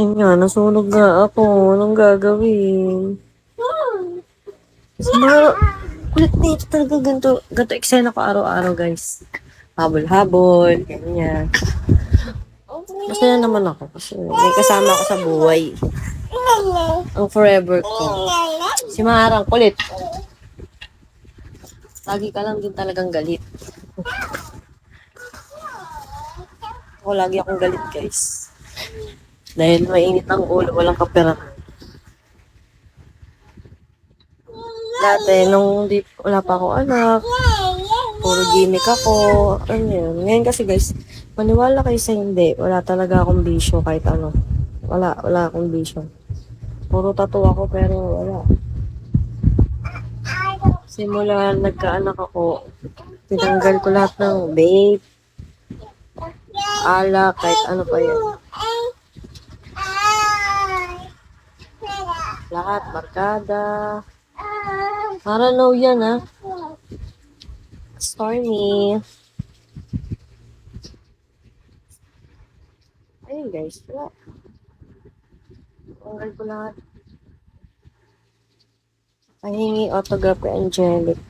Ayun nga, nasunog nga ako. Anong gagawin? Kasi mga kulit nito talaga ganito. Ganito eksena ko araw-araw, guys. Habol-habol, ganyan. Masaya naman ako kasi may kasama ako sa buhay. Ang forever ko. Si Maharang kulit. Lagi ka lang din talagang galit. Ako lagi akong galit, guys. Dahil mainit ang ulo, walang kapera. Dati, nung wala pa ako anak, puro gimmick ako. Ano yun? Ngayon kasi, guys, maniwala kayo sa hindi. Wala talaga akong bisyo kahit ano. Wala akong bisyo. Puro tattoo ako pero wala. Simula nagkaanak ako, tinanggal ko lahat ng vape, alak, kahit ano pa yan. Lahat, barkada. Para no yan, ha? Stormy. Ayun, guys. Wala. Tanggal ko lahat. Pahingi autograph kay Angelic.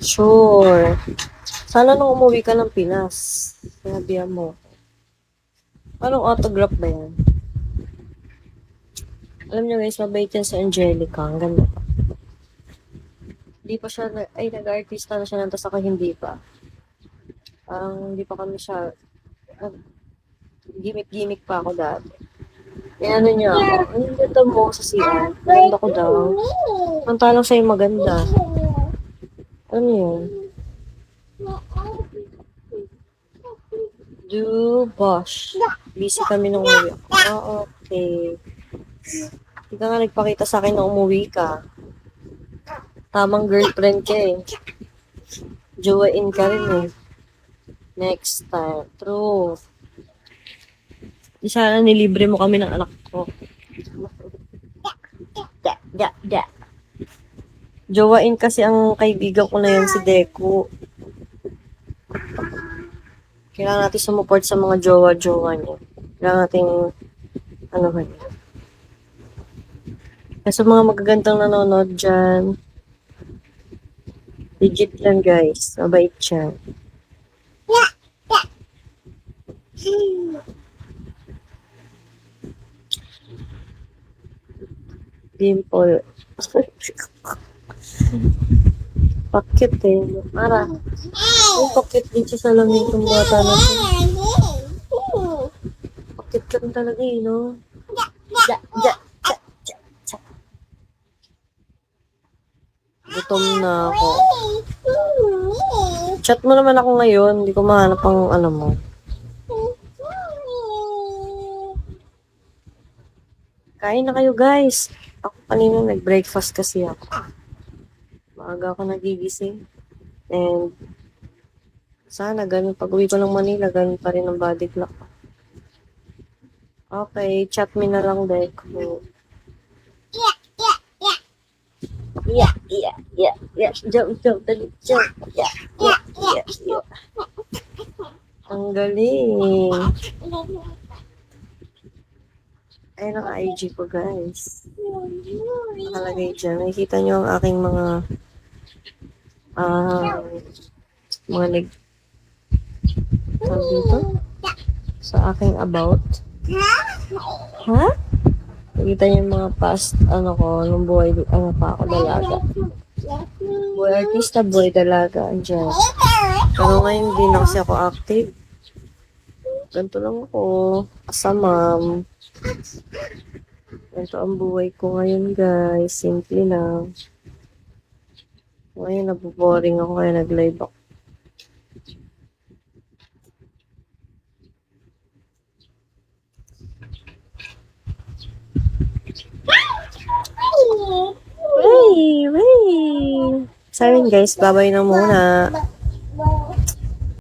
Sure. Sana nung umuwi ka ng Pinas, sinabihan mo. Anong autograph ba yan? Alam niyo guys, mabait yan si Angelica. Ang ganda pa. Hindi pa siya, nag-artista na siya nang tas ako hindi pa. Parang hindi pa kami siya, gimmick-gimmick pa ako dati. Kaya ano niya ako, ang ganda mo sa CR. Maganda ko daw. Mantalang sa'yo maganda. Ano yun? Bosh. Busy kami nung umuwi ako. Okay. Hindi ka nga nagpakita sa akin na umuwi ka. Tamang girlfriend ka eh. Jowain ka rin eh. Next time. True. Di sana nilibre mo kami ng anak ko. Da. Jowain kasi ang kaibigan ko na yun, si Deku. Kailangan natin sumuport sa mga jowa-jowa niya. Kailangan natin, ano ba yun? Kasi mga magagandang nanonood dyan, legit lang guys. Mabait siya. Dimple. Pakit eh. Mara. Ay, pakit din siya sa langit ng bata natin. Pakit lang talaga eh, no? Ja. Gutom na ako. Chat mo naman ako ngayon. Hindi ko mahanap ang ano mo. Kain na kayo guys. Ako kanina nag-breakfast kasi ako. Maaga ako nagigising. And sana ganun. Pag uwi ko ng Manila, ganun pa rin ang body clock. Okay, chat me na lang Deku. Yeah. Jump, dali, jump. Yeah. Ang galing. Ayun ang IG ko, guys. Nakalagay dyan. Nakikita nyo ang aking mga tawag dito? Sa aking about. Ha? Nakikita nyo yung mga past, nung buhay, pa ako, dalaga. Buhay artista, buhay dalaga, andyan. Pero ngayon, hindi na kasi ako active. Ganito lang ako, as a mom. Ganito ang buhay ko ngayon, guys. Simple lang. Ngayon, naboboring ako, kaya nag-live ako. Hey! Sorry guys, babay na muna.